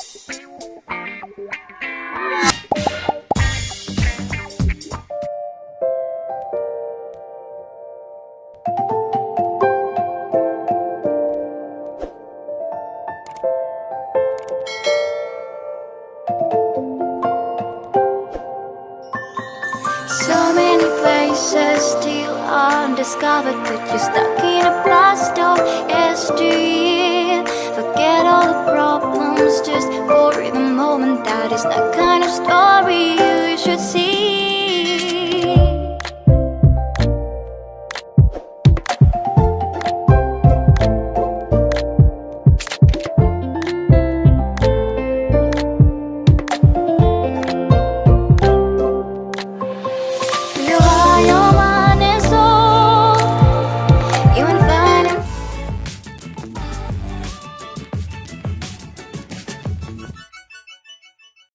So many places still undiscovered, but you're stuck in a blast of yesteryear. Forget all the problems just for the moment. That is the kind of story you should see.